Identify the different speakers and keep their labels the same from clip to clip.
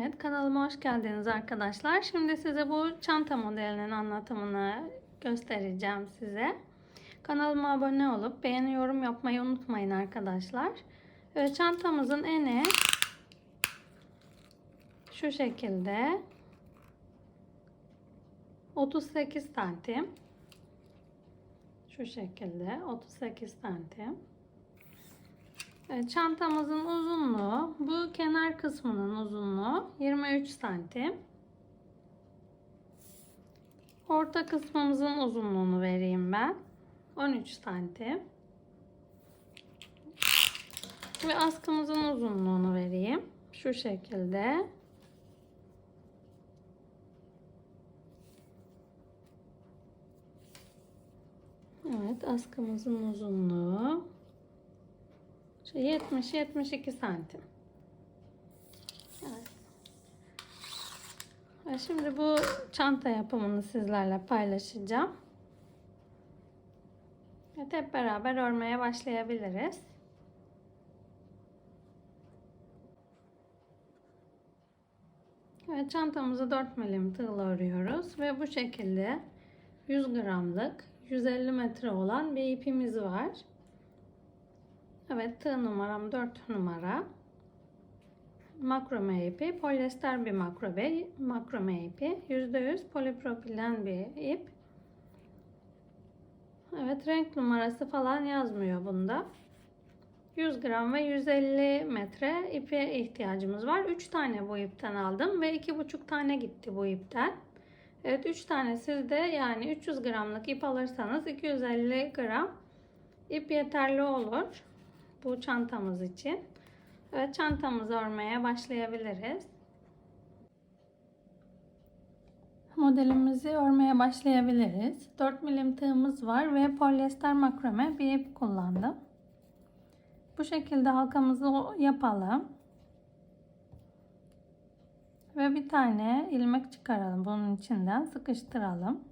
Speaker 1: Evet, kanalıma hoş geldiniz arkadaşlar. Şimdi size bu çanta modelinin anlatımını göstereceğim size. Kanalıma abone olup beğeni, yorum yapmayı unutmayın arkadaşlar. Evet, çantamızın eni şu şekilde 38 santim. Şu şekilde 38 santim. Evet, çantamızın uzunluğu, bu kenar kısmının uzunluğu 23 santim. Orta kısmımızın uzunluğunu vereyim ben. 13 santim. Ve askımızın uzunluğunu vereyim. Şu şekilde. Evet, askımızın uzunluğu 70-72 santim. Evet. Şimdi bu çanta yapımını sizlerle paylaşacağım. Evet, hep beraber örmeye başlayabiliriz. Evet, çantamızı 4 milim tığla örüyoruz ve bu şekilde 100 gramlık 150 metre olan bir ipimiz var. Evet, tığ numaram 4 numara. Makrome ipi, polyester bir makrome ipi, %100 polipropilen bir ip. Evet, renk numarası falan yazmıyor bunda. 100 gram ve 150 metre ipe ihtiyacımız var. 3 tane bu ipten aldım ve 2,5 tane gitti bu ipten. Evet, 3 tane sizde, yani 300 gramlık ip alırsanız 250 gram ip yeterli olur bu çantamız için. Evet, çantamızı örmeye başlayabiliriz. Modelimizi örmeye başlayabiliriz. 4 milim tığımız var ve polyester makrome bir ip kullandım. Bu şekilde halkamızı yapalım. Ve bir tane ilmek çıkaralım. Bunun içinden sıkıştıralım.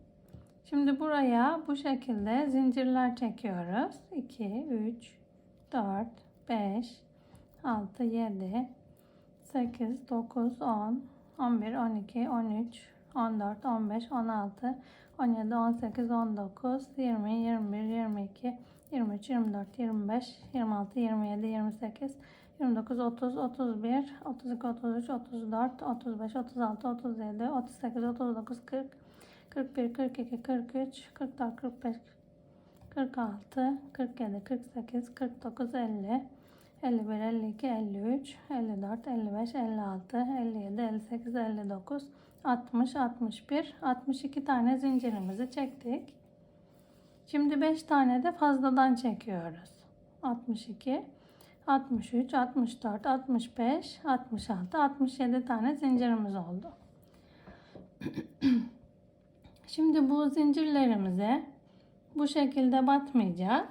Speaker 1: Şimdi buraya bu şekilde zincirler çekiyoruz. 2, 3, 4, 5, 6, 7, 8, 9, 10, 11, 12, 13, 14, 15, 16, 17, 18, 19, 20, 21, 22, 23, 24, 25, 26, 27, 28, 29, 30, 31, 32, 33, 34, 35, 36, 37, 38, 39, 40, 41, 42, 43, 44, 45, 46, 47, 48, 49, 50, 51, 52, 53, 54, 55, 56, 57, 58, 59, 60, 61, 62 tane zincirimizi çektik. Şimdi 5 tane de fazladan çekiyoruz. 62, 63, 64, 65, 66, 67 tane zincirimiz oldu. Şimdi bu zincirlerimize bu şekilde batmayacağız.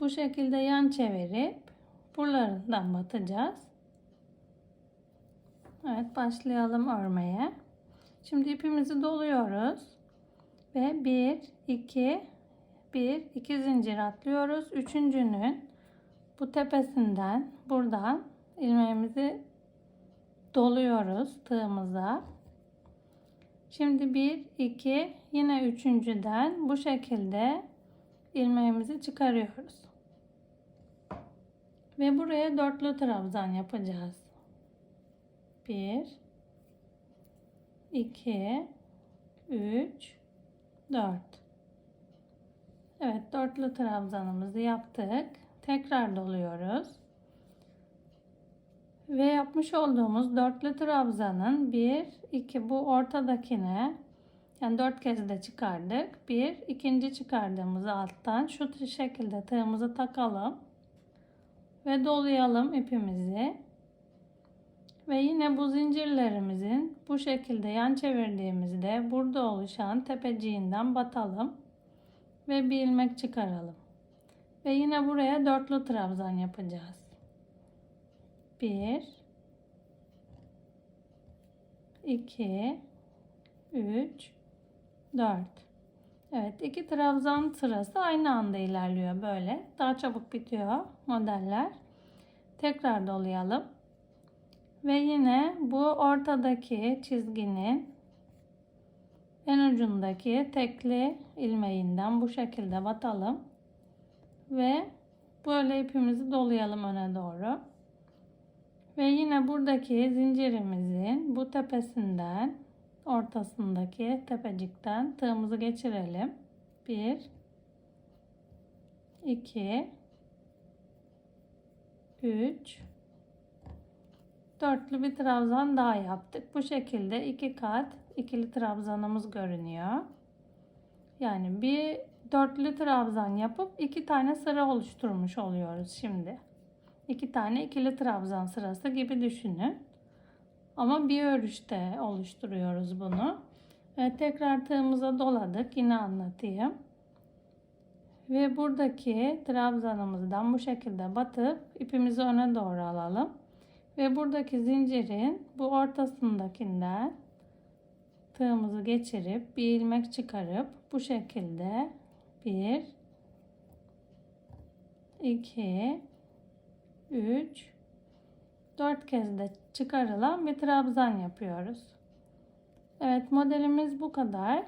Speaker 1: Bu şekilde yan çevirip buralarından batacağız. Evet, başlayalım örmeye. Şimdi ipimizi doluyoruz ve 1 2 zincir atlıyoruz. Üçüncünün bu tepesinden, buradan ilmeğimizi doluyoruz tığımıza. Şimdi 1 2, yine üçüncüden bu şekilde ilmeğimizi çıkarıyoruz. Ve buraya dörtlü trabzan yapacağız. 1 2 3 4. Evet, dörtlü trabzanımızı yaptık. Tekrar doluyoruz. Ve yapmış olduğumuz dörtlü trabzanın 1 2, bu ortadakine, yani 4 kez de çıkardık. İkinci çıkardığımızı alttan şu şekilde tığımızı takalım ve dolayalım ipimizi. Ve yine bu zincirlerimizin bu şekilde yan çevirdiğimizde burada oluşan tepeciğinden batalım ve bir ilmek çıkaralım. Ve yine buraya dörtlü trabzan yapacağız. 1 2 3 4. Evet, 2 trabzan sırası aynı anda ilerliyor böyle. Daha çabuk bitiyor modeller. Tekrar dolayalım. Ve yine bu ortadaki çizginin en ucundaki tekli ilmeğinden bu şekilde batalım. Ve böyle ipimizi dolayalım öne doğru. Ve yine buradaki zincirimizin bu tepesinden, ortasındaki tepecikten tığımızı geçirelim. 1 2 3 dörtlü bir trabzan daha yaptık. Bu şekilde 2 kat ikili trabzanımız görünüyor. Yani bir dörtlü trabzan yapıp 2 tane sıra oluşturmuş oluyoruz şimdi. 2 tane ikili trabzan sırası gibi düşünün. Ama bir örüşte oluşturuyoruz bunu. Tekrar tığımıza doladık. Yine anlatayım. Ve buradaki trabzanımızdan bu şekilde batıp ipimizi öne doğru alalım. Ve buradaki zincirin bu ortasındakinden tığımızı geçirip bir ilmek çıkarıp bu şekilde 1 2 3 4 kez de çıkarılan bir trabzan yapıyoruz. Evet, modelimiz bu kadar.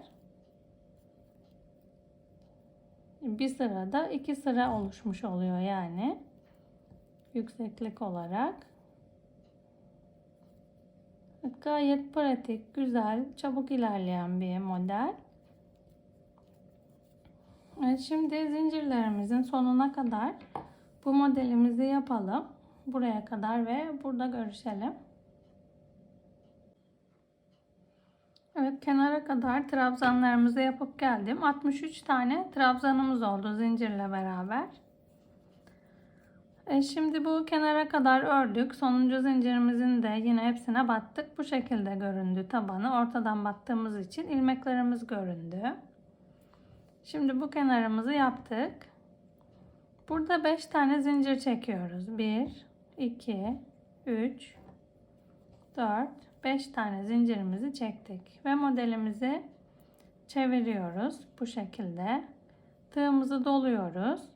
Speaker 1: Bir sırada 2 sıra oluşmuş oluyor yani yükseklik olarak. Gayet pratik, güzel, çabuk ilerleyen bir model. Evet, şimdi zincirlerimizin sonuna kadar bu modelimizi yapalım. Buraya kadar ve burada görüşelim. Evet, kenara kadar trabzanlarımızı yapıp geldim. 63 tane trabzanımız oldu zincirle beraber. Şimdi bu kenara kadar ördük. Sonuncu zincirimizin de yine hepsine battık. Bu şekilde göründü tabanı. Ortadan battığımız için ilmeklerimiz göründü. Şimdi bu kenarımızı yaptık. Burada 5 tane zincir çekiyoruz. 1 2 3 4 5 tane zincirimizi çektik ve modelimizi çeviriyoruz bu şekilde. Tığımızı doluyoruz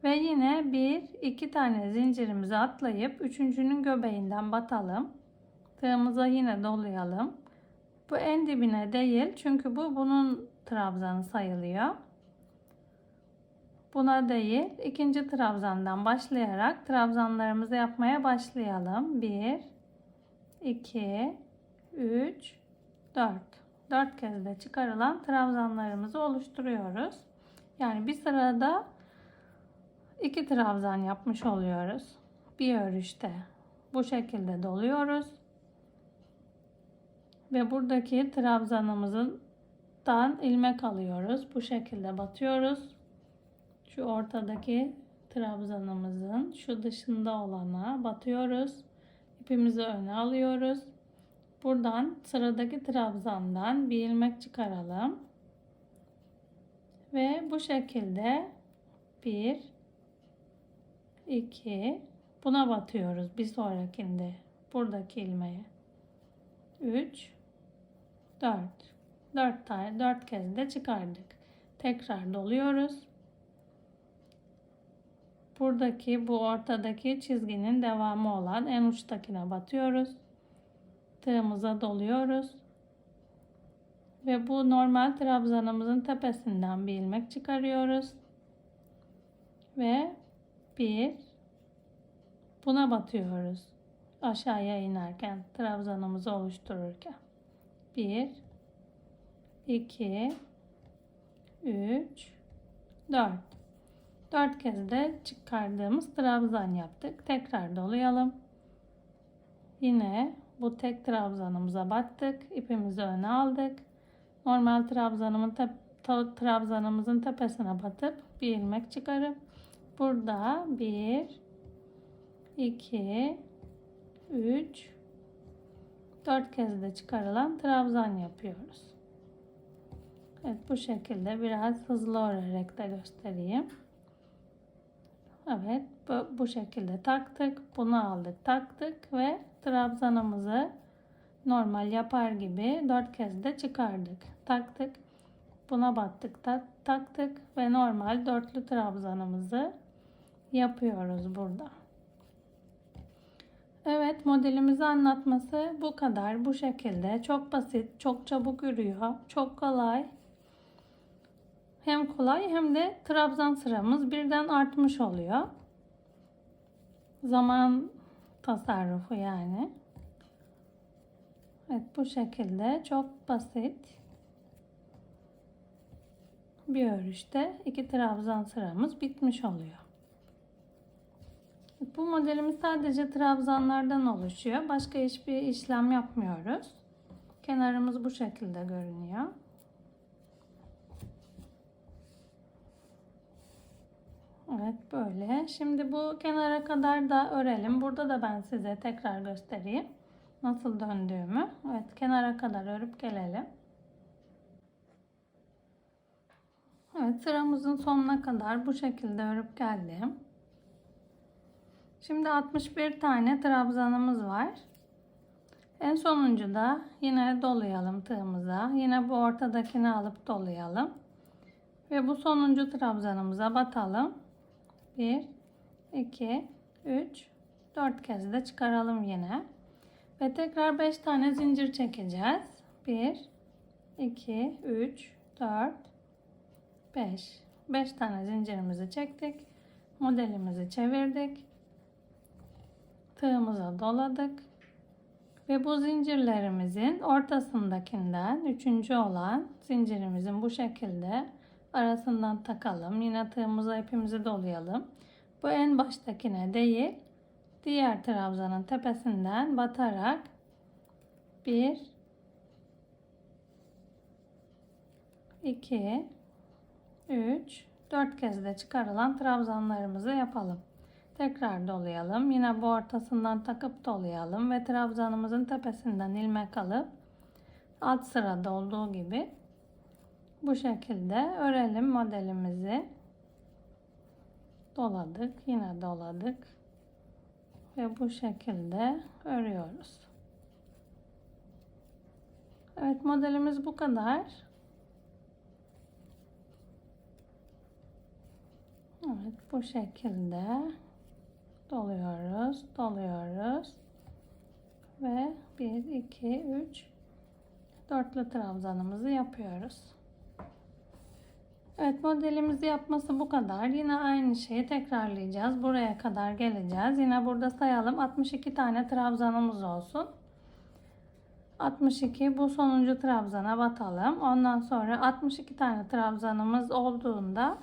Speaker 1: ve yine 1-2 tane zincirimizi atlayıp üçüncünün göbeğinden batalım. Tığımıza yine dolayalım. Bu en dibine değil, çünkü bunun trabzanı sayılıyor. Buna değil, ikinci trabzandan başlayarak trabzanlarımızı yapmaya başlayalım. 1 2 3 4 4 kez de çıkarılan trabzanlarımızı oluşturuyoruz. Yani bir sırada 2 trabzan yapmış oluyoruz. Bir örüşte bu şekilde doluyoruz. Ve buradaki trabzanımızdan ilmek alıyoruz. Bu şekilde batıyoruz. Şu ortadaki trabzanımızın şu dışında olana batıyoruz. İpimizi öne alıyoruz. Buradan sıradaki trabzandan bir ilmek çıkaralım. Ve bu şekilde 1 2 buna batıyoruz bir sonrakinde buradaki ilmeğe. 3 4 4 kez de çıkardık. Tekrar doluyoruz. Buradaki bu ortadaki çizginin devamı olan en uçtakine batıyoruz. Tığımıza doluyoruz. Ve bu normal trabzanımızın tepesinden bir ilmek çıkarıyoruz. Ve buna batıyoruz. Aşağıya inerken, trabzanımızı oluştururken. 1 2 3 4 4 kez de çıkardığımız trabzan yaptık. Tekrar dolayalım. Yine bu tek trabzanımıza battık. İpimizi öne aldık. Normal trabzanımızın tepesine batıp bir ilmek çıkarıp burada 1 2 3 4 kez de çıkarılan trabzan yapıyoruz. Evet, bu şekilde biraz hızlı örerek de göstereyim. Evet, bu şekilde taktık. Bunu aldık, taktık ve trabzanımızı normal yapar gibi 4 kez de çıkardık. Taktık. Buna battık, taktık ve normal dörtlü trabzanımızı yapıyoruz burada. Evet, modelimizi anlatması bu kadar. Bu şekilde. Çok basit, çok çabuk yürüyor. Çok kolay. Hem kolay hem de trabzan sıramız birden artmış oluyor. Zaman tasarrufu yani. Evet, bu şekilde çok basit bir örüşte 2 trabzan sıramız bitmiş oluyor. Bu modelimiz sadece trabzanlardan oluşuyor. Başka hiçbir işlem yapmıyoruz. Kenarımız bu şekilde görünüyor. Evet, böyle. Şimdi bu kenara kadar da örelim. Burada da ben size tekrar göstereyim nasıl döndüğümü. Evet, kenara kadar örüp gelelim. Evet, sıramızın sonuna kadar bu şekilde örüp geldim. Şimdi 61 tane trabzanımız var. En sonuncuda yine dolayalım tığımıza. Yine bu ortadakini alıp dolayalım. Ve bu sonuncu trabzanımıza batalım. 1, 2, 3, 4 kez de çıkaralım yine. Ve tekrar 5 tane zincir çekeceğiz. 1, 2, 3, 4, 5. 5 tane zincirimizi çektik. Modelimizi çevirdik. Tığımıza doladık. Ve bu zincirlerimizin ortasındakinden üçüncü olan zincirimizin bu şekilde arasından takalım. Yine tığımıza ipimizi dolayalım. Bu en baştakine değil, diğer trabzanın tepesinden batarak 1, 2, 3, 4 kez de çıkarılan trabzanlarımızı yapalım. Tekrar dolayalım. Yine bu ortasından takıp dolayalım ve trabzanımızın tepesinden ilmek alıp alt sırada olduğu gibi bu şekilde örelim modelimizi. Doladık, yine doladık ve bu şekilde örüyoruz. Evet, modelimiz bu kadar. Evet, bu şekilde doluyoruz, doluyoruz ve 1, 2, 3, dörtlü trabzanımızı yapıyoruz. Evet, modelimizi yapması bu kadar. Yine aynı şeyi tekrarlayacağız. Buraya kadar geleceğiz. Yine burada sayalım. 62 tane trabzanımız olsun. 62, bu sonuncu trabzana batalım. Ondan sonra 62 tane trabzanımız olduğunda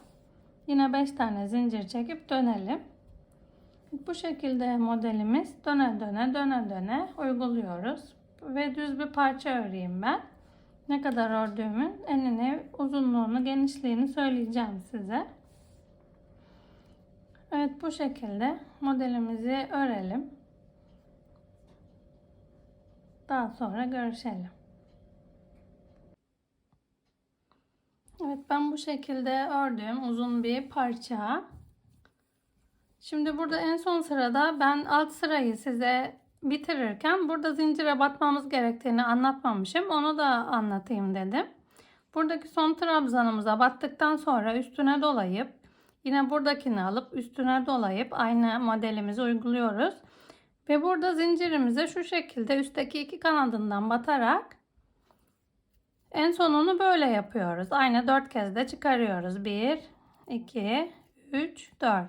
Speaker 1: yine 5 tane zincir çekip dönelim. Bu şekilde modelimiz döne döne uyguluyoruz. Ve düz bir parça öreyim ben. Ne kadar ördüğümün enini, uzunluğunu, genişliğini söyleyeceğim size. Evet, bu şekilde modelimizi örelim. Daha sonra görüşelim. Evet, ben bu şekilde ördüm uzun bir parça. Şimdi burada en son sırada ben alt sırayı size bitirirken burada zincire batmamız gerektiğini anlatmamışım. Onu da anlatayım dedim. Buradaki son trabzanımıza battıktan sonra üstüne dolayıp yine buradakini alıp üstüne dolayıp aynı modelimizi uyguluyoruz. Ve burada zincirimize şu şekilde üstteki iki kanadından batarak en sonunu böyle yapıyoruz. Aynı 4 kez de çıkarıyoruz. 1, 2, 3, 4.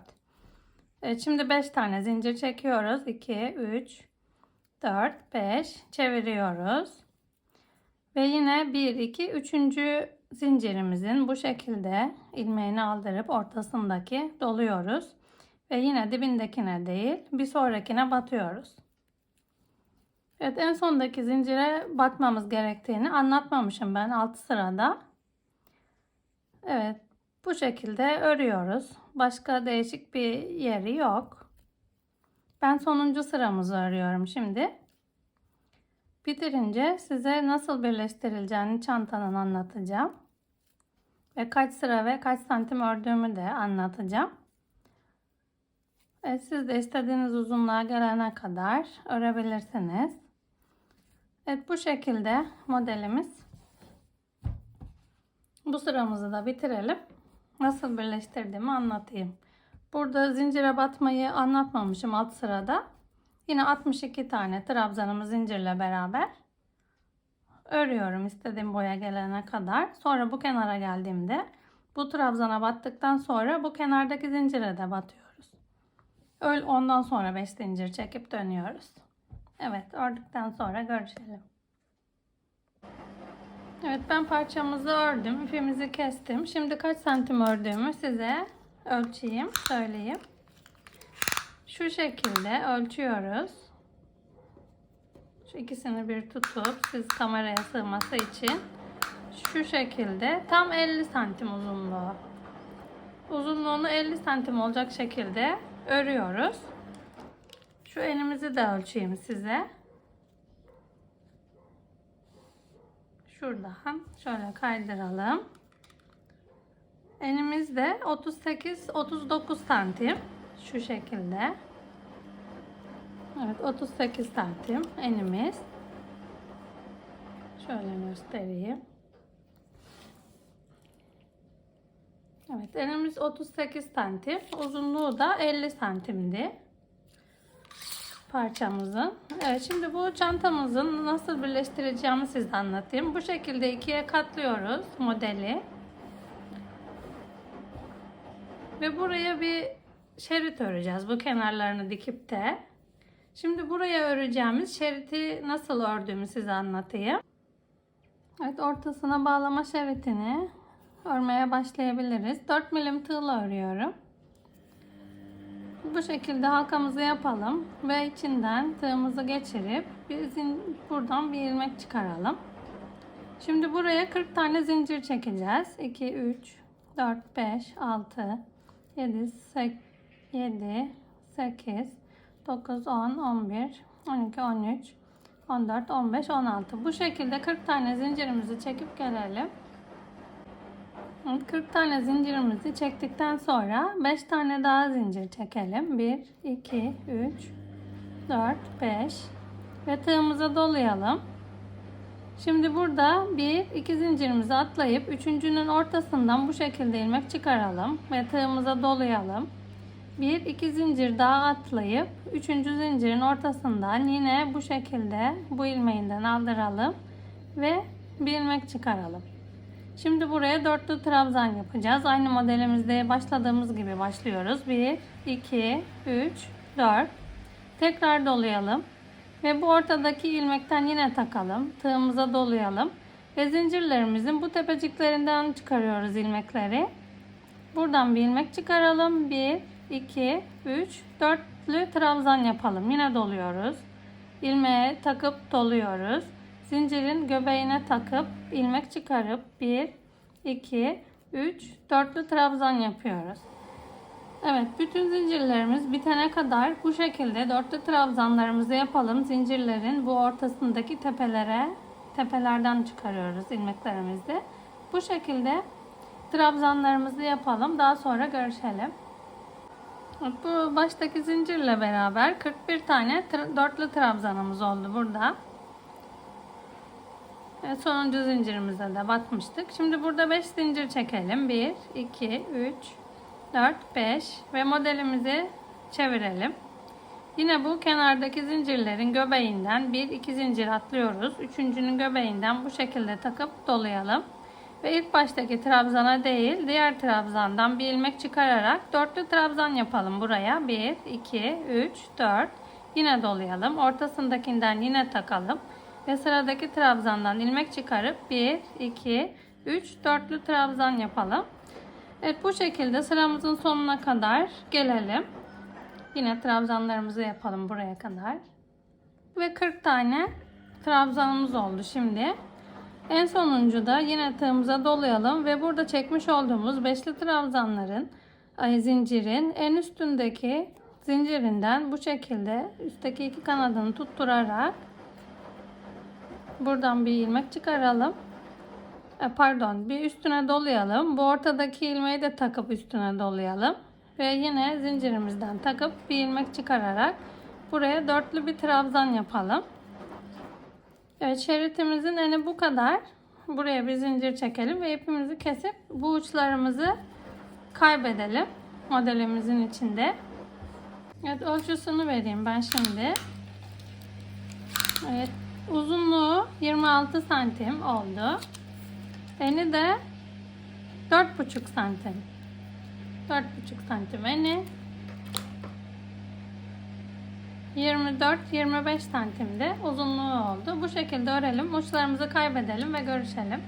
Speaker 1: Evet, şimdi 5 tane zincir çekiyoruz. 2, 3, 4, 5 çeviriyoruz. Ve yine 1, 2, 3. zincirimizin bu şekilde ilmeğini aldırıp ortasındaki doluyoruz. Ve yine dibindekine değil bir sonrakine batıyoruz. Evet, en sondaki zincire batmamız gerektiğini anlatmamışım ben alt sırada. Evet, bu şekilde örüyoruz. Başka değişik bir yeri yok. Ben sonuncu sıramızı örüyorum şimdi. Bitirince size nasıl birleştirileceğini çantanın anlatacağım. Ve kaç sıra ve kaç santim ördüğümü de anlatacağım. Siz de istediğiniz uzunluğa gelene kadar örebilirsiniz. Evet, bu şekilde modelimiz. Bu sıramızı da bitirelim. Nasıl birleştirdiğimi anlatayım. Burada zincire batmayı anlatmamışım alt sırada. Yine 62 tane trabzanımı zincirle beraber örüyorum istediğim boya gelene kadar. Sonra bu kenara geldiğimde bu trabzana battıktan sonra bu kenardaki zincire de batıyoruz. Ondan sonra 5 zincir çekip dönüyoruz. Evet, ördükten sonra görüşelim. Evet, ben parçamızı ördüm. İpimizi kestim. Şimdi kaç santim ördüğümü size ölçeyim, söyleyeyim. Şu şekilde ölçüyoruz. Şu ikisini bir tutup siz kameraya sığması için şu şekilde tam 50 santim uzunluğu. Uzunluğunu 50 santim olacak şekilde örüyoruz. Şu elimizi de ölçeyim size. Şuradan şöyle kaydıralım. Enimiz de 38-39 santim. Şu şekilde. Evet, 38 santim enimiz. Şöyle göstereyim. Evet, enimiz 38 santim. Uzunluğu da 50 santimdi. Parçamızın. Evet, şimdi bu çantamızın nasıl birleştireceğimi size anlatayım. Bu şekilde ikiye katlıyoruz modeli. Ve buraya bir şerit öreceğiz. Bu kenarlarını dikip de. Şimdi buraya öreceğimiz şeriti nasıl ördüğümü size anlatayım. Evet, ortasına bağlama şeritini örmeye başlayabiliriz. 4 milim tığla örüyorum. Bu şekilde halkamızı yapalım ve içinden tığımızı geçirip buradan bir ilmek çıkaralım. Şimdi buraya 40 tane zincir çekeceğiz. 2, 3, 4, 5, 6, 7, 8, 9, 10, 11, 12, 13, 14, 15, 16. Bu şekilde 40 tane zincirimizi çekip gelelim. 40 tane zincirimizi çektikten sonra 5 tane daha zincir çekelim. 1, 2, 3, 4, 5 ve tığımıza dolayalım. Şimdi burada 1, 2 zincirimizi atlayıp üçüncünün ortasından bu şekilde ilmek çıkaralım ve tığımıza dolayalım. 1, 2 zincir daha atlayıp üçüncü zincirin ortasından yine bu şekilde bu ilmeğinden aldıralım ve bir ilmek çıkaralım. Şimdi buraya dörtlü trabzan yapacağız. Aynı modelimizde başladığımız gibi başlıyoruz. 1, 2, 3, 4. Tekrar dolayalım. Ve bu ortadaki ilmekten yine takalım. Tığımıza dolayalım. Ve zincirlerimizin bu tepeciklerinden çıkarıyoruz ilmekleri. Buradan bir ilmek çıkaralım. 1, 2, 3, 4'lü trabzan yapalım. Yine doluyoruz. İlmeğe takıp doluyoruz. Zincirin göbeğine takıp ilmek çıkarıp 1, 2, 3, 4'lü trabzan yapıyoruz. Evet, bütün zincirlerimiz bitene kadar bu şekilde dörtlü trabzanlarımızı yapalım. Zincirlerin bu ortasındaki tepelerden çıkarıyoruz ilmeklerimizi. Bu şekilde trabzanlarımızı yapalım. Daha sonra görüşelim. Bu baştaki zincirle beraber 41 tane dörtlü trabzanımız oldu burada. Sonuncu zincirimize de batmıştık. Şimdi burada 5 zincir çekelim. 1, 2, 3, 4, 5 ve modelimizi çevirelim. Yine bu kenardaki zincirlerin göbeğinden 1, 2 zincir atlıyoruz. Üçüncünün göbeğinden bu şekilde takıp dolayalım. Ve ilk baştaki trabzana değil, diğer trabzandan bir ilmek çıkararak dörtlü trabzan yapalım buraya. 1, 2, 3, 4. Yine dolayalım. Ortasındakinden yine takalım. Ve sıradaki trabzandan ilmek çıkarıp 1, 2, 3, dörtlü trabzan yapalım. Evet, bu şekilde sıramızın sonuna kadar gelelim. Yine trabzanlarımızı yapalım buraya kadar. Ve 40 tane trabzanımız oldu şimdi. En sonuncu da yine tığımıza dolayalım ve burada çekmiş olduğumuz beşli trabzanların zincirin en üstündeki zincirinden bu şekilde üstteki iki kanadını tutturarak buradan bir ilmek çıkaralım. Bir üstüne dolayalım. Bu ortadaki ilmeği de takıp üstüne dolayalım. Ve yine zincirimizden takıp bir ilmek çıkararak buraya dörtlü bir trabzan yapalım. Evet, şeritimizin eni bu kadar. Buraya bir zincir çekelim ve ipimizi kesip bu uçlarımızı kaybedelim modelimizin içinde. Evet, ölçüsünü vereyim ben şimdi. Evet, uzunluğu 26 santim oldu. Eni de 4,5 santim. 4,5 santim eni. 24-25 santimde uzunluğu oldu. Bu şekilde örelim. Uçlarımızı kaybedelim ve görüşelim.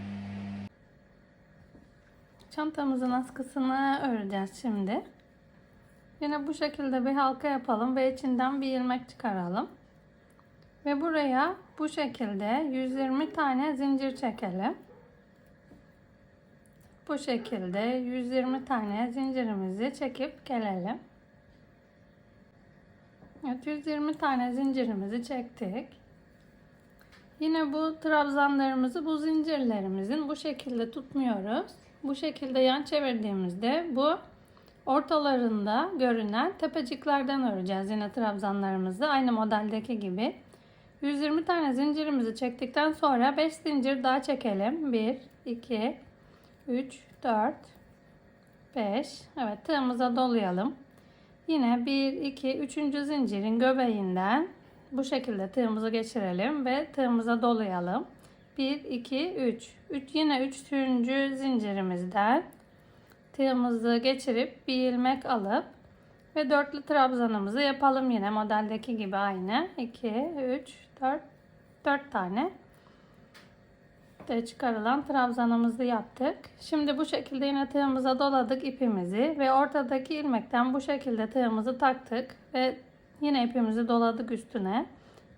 Speaker 1: Çantamızın askısını öreceğiz şimdi. Yine bu şekilde bir halka yapalım ve içinden bir ilmek çıkaralım. Ve buraya bu şekilde 120 tane zincir çekelim. Bu şekilde 120 tane zincirimizi çekip gelelim. Evet, 120 tane zincirimizi çektik. Yine bu trabzanlarımızı bu zincirlerimizin bu şekilde tutmuyoruz. Bu şekilde yan çevirdiğimizde bu ortalarında görünen tepeciklerden öreceğiz yine trabzanlarımızı aynı modeldeki gibi. 120 tane zincirimizi çektikten sonra 5 zincir daha çekelim. 1, 2, 3, 4, 5. Evet, tığımıza dolayalım. Yine 1, 2, 3. zincirin göbeğinden bu şekilde tığımızı geçirelim ve tığımıza dolayalım. 1, 2, 3. Yine 3. zincirimizden tığımızı geçirip bir ilmek alıp ve dörtlü trabzanımızı yapalım yine modeldeki gibi aynı. 2, 3, 4 tane de çıkarılan trabzanımızı yaptık. Şimdi bu şekilde yine tığımıza doladık ipimizi ve ortadaki ilmekten bu şekilde tığımızı taktık ve yine ipimizi doladık üstüne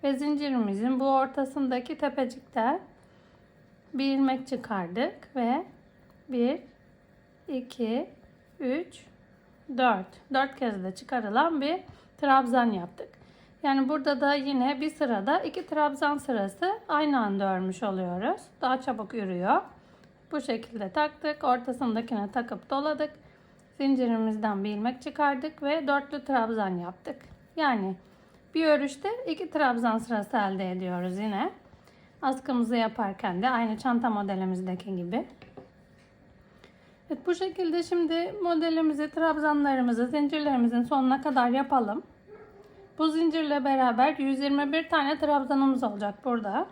Speaker 1: ve zincirimizin bu ortasındaki tepecikten bir ilmek çıkardık ve 1, 2, 3, 4 kez de çıkarılan bir trabzan yaptık. Yani burada da yine bir sırada 2 trabzan sırası aynı anda örmüş oluyoruz. Daha çabuk yürüyor. Bu şekilde taktık. Ortasındakine takıp doladık. Zincirimizden bir ilmek çıkardık ve dörtlü trabzan yaptık. Yani bir örüşte 2 trabzan sırası elde ediyoruz yine. Askımızı yaparken de aynı çanta modelimizdeki gibi. Evet, bu şekilde şimdi modelimizi, trabzanlarımızı zincirlerimizin sonuna kadar yapalım. Bu zincirle beraber 121 tane trabzanımız olacak burada.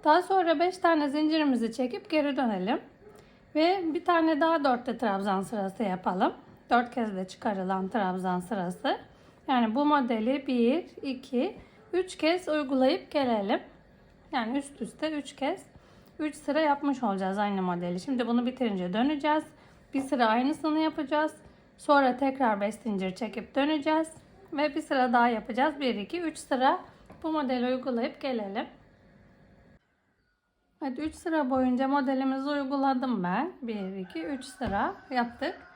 Speaker 1: Daha sonra 5 tane zincirimizi çekip geri dönelim. Ve bir tane daha dörtlü trabzan sırası yapalım. 4 kez de çıkarılan trabzan sırası. Yani bu modeli 1, 2, 3 kez uygulayıp gelelim. Yani üst üste 3 kez 3 sıra yapmış olacağız aynı modeli. Şimdi bunu bitirince döneceğiz. Bir sıra aynısını yapacağız. Sonra tekrar 5 zincir çekip döneceğiz. Ve bir sıra daha yapacağız. 1, 2, 3 sıra bu modeli uygulayıp gelelim. Evet, 3 sıra boyunca modelimizi uyguladım ben. 1, 2, 3 sıra yaptık.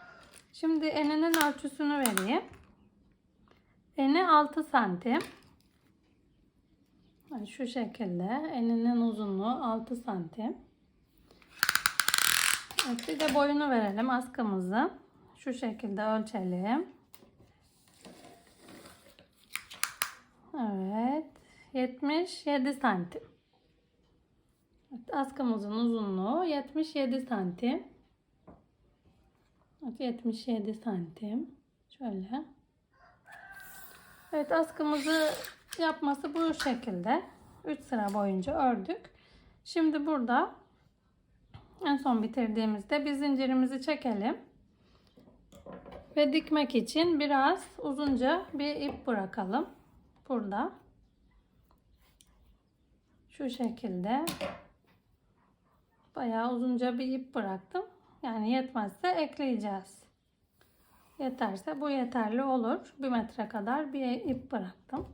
Speaker 1: Şimdi eninin ölçüsünü vereyim. Eni 6 santim. Yani şu şekilde eninin uzunluğu 6 santim. Evet, bir de boyunu verelim askımızın. Şu şekilde ölçelim. Evet, 77 santim. Evet, askımızın uzunluğu 77 santim. Evet, 77 santim. Şöyle. Evet, askımızı yapması bu şekilde. 3 sıra boyunca ördük. Şimdi burada en son bitirdiğimizde bir zincirimizi çekelim. Ve dikmek için biraz uzunca bir ip bırakalım. Burada. Şu şekilde. Bayağı uzunca bir ip bıraktım. Yani yetmezse ekleyeceğiz. Yeterse bu yeterli olur. 1 metre kadar bir ip bıraktım.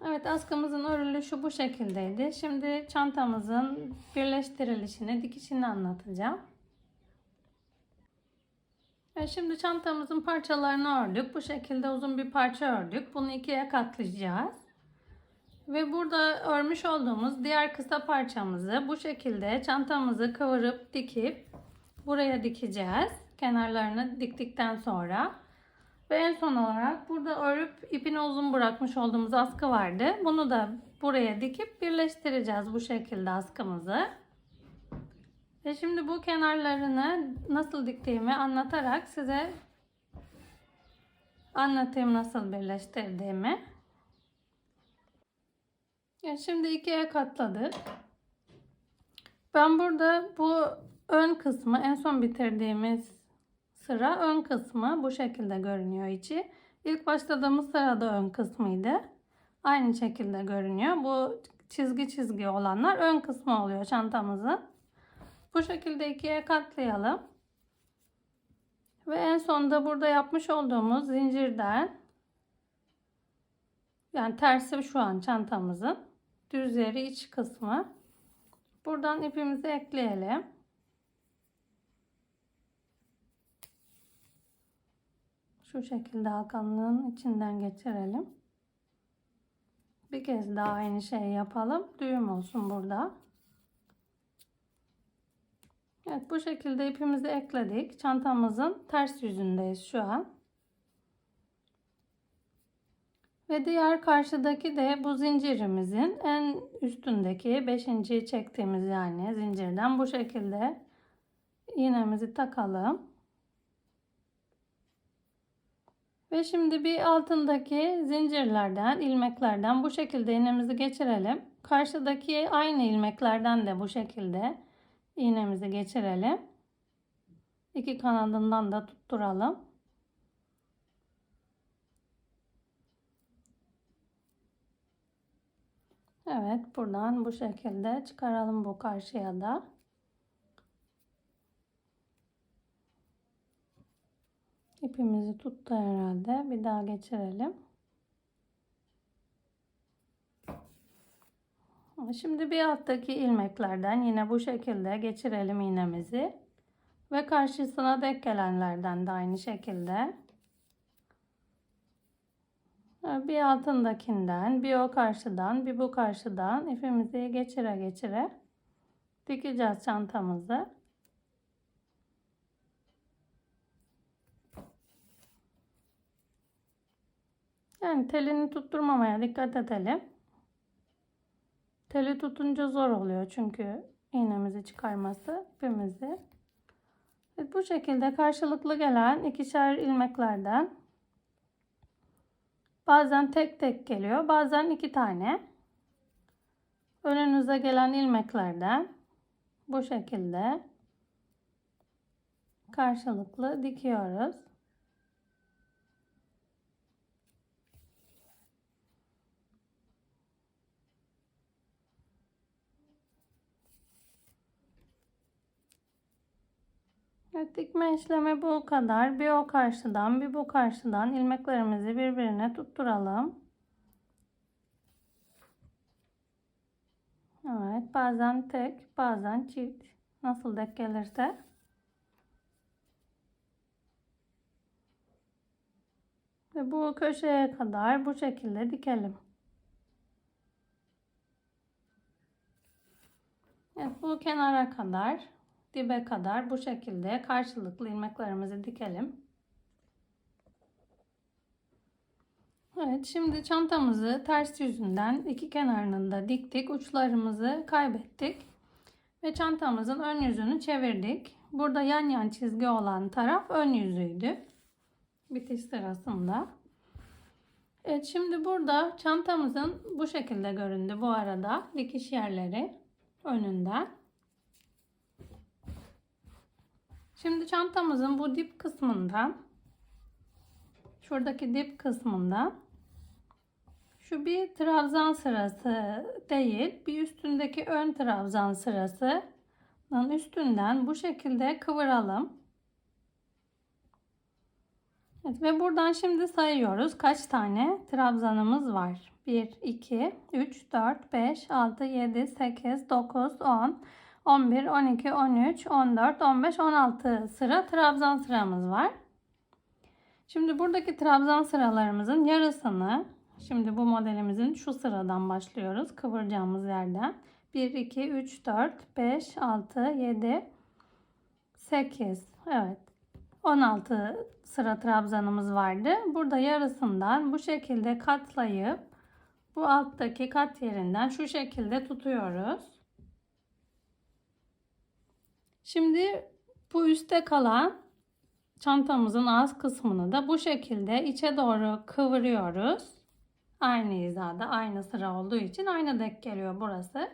Speaker 1: Evet, askımızın örülüşü bu şekildeydi. Şimdi çantamızın birleştirilişini, dikişini anlatacağım. Şimdi çantamızın parçalarını ördük. Bu şekilde uzun bir parça ördük. Bunu ikiye katlayacağız. Ve burada örmüş olduğumuz diğer kısa parçamızı bu şekilde çantamızı kıvırıp dikip buraya dikeceğiz. Kenarlarını diktikten sonra. Ve en son olarak burada örüp ipini uzun bırakmış olduğumuz askı vardı. Bunu da buraya dikip birleştireceğiz bu şekilde askımızı. Ve şimdi bu kenarlarını nasıl diktiğimi anlatarak size Anlatayım nasıl birleştirdiğimi. Şimdi ikiye katladık. Ben burada bu ön kısmı, en son bitirdiğimiz sıra ön kısmı bu şekilde görünüyor içi. İlk başladığımız sırada ön kısmıydı. Aynı şekilde görünüyor. Bu çizgi olanlar ön kısmı oluyor çantamızın. Bu şekilde ikiye katlayalım. Ve en sonunda burada yapmış olduğumuz zincirden, yani tersi şu an çantamızın düz yeri iç kısmı. Buradan ipimizi ekleyelim. Şu şekilde halkanın içinden geçirelim. Bir kez daha aynı şeyi yapalım. Düğüm olsun burada. Evet, bu şekilde ipimizi ekledik. Çantamızın ters yüzündeyiz şu an. Ve diğer karşıdaki de bu zincirimizin en üstündeki 5. çektiğimiz yani zincirden bu şekilde iğnemizi takalım. Ve şimdi bir altındaki zincirlerden, ilmeklerden bu şekilde iğnemizi geçirelim. Karşıdaki aynı ilmeklerden de bu şekilde iğnemizi geçirelim. İki kanadından da tutturalım. Evet, buradan bu şekilde çıkaralım bu karşıya da. İpimizi tuttu herhalde. Bir daha geçirelim. Şimdi bir alttaki ilmeklerden yine bu şekilde geçirelim iğnemizi. Ve karşısına denk gelenlerden de aynı şekilde. Bir altındakinden, bir o karşıdan, bir bu karşıdan ipimizi geçire dikeceğiz çantamızı. Yani telini tutturmamaya dikkat edelim. Teli tutunca zor oluyor çünkü iğnemizi çıkarması ipimizi. Evet, bu şekilde karşılıklı gelen ikişer ilmeklerden bazen tek tek geliyor, bazen 2 tane. Önünüze gelen ilmeklerden bu şekilde karşılıklı dikiyoruz. Evet, dikme işlemi bu kadar. Bir o karşıdan, bir bu karşıdan ilmeklerimizi birbirine tutturalım. Evet, bazen tek, bazen çift. Nasıl denk gelirse. Ve bu köşeye kadar bu şekilde dikelim. Evet, bu kenara kadar, dibe kadar bu şekilde karşılıklı ilmeklerimizi dikelim. Evet, şimdi çantamızı ters yüzünden iki kenarını da diktik. Uçlarımızı kaybettik. Ve çantamızın ön yüzünü çevirdik. Burada yan çizgi olan taraf ön yüzüydü. Bitiş sırasında. Evet, şimdi burada çantamızın bu şekilde göründü bu arada. Dikiş yerleri önünden. Şimdi çantamızın bu dip kısmından, şuradaki dip kısmından şu bir trabzan sırası değil, bir üstündeki ön trabzan sırasının üstünden bu şekilde kıvıralım. Evet, ve buradan şimdi sayıyoruz kaç tane trabzanımız var. 1, 2, 3, 4, 5, 6, 7, 8, 9, 10, 11, 12, 13, 14, 15, 16 sıra trabzan sıramız var. Şimdi buradaki trabzan sıralarımızın yarısını, şimdi bu modelimizin şu sıradan başlıyoruz. Kıvıracağımız yerden. 1, 2, 3, 4, 5, 6, 7, 8. Evet. 16 sıra trabzanımız vardı. Burada yarısından bu şekilde katlayıp bu alttaki kat yerinden şu şekilde tutuyoruz. Şimdi bu üstte kalan çantamızın ağız kısmını da bu şekilde içe doğru kıvırıyoruz. Aynı hizada, aynı sıra olduğu için aynı denk geliyor burası.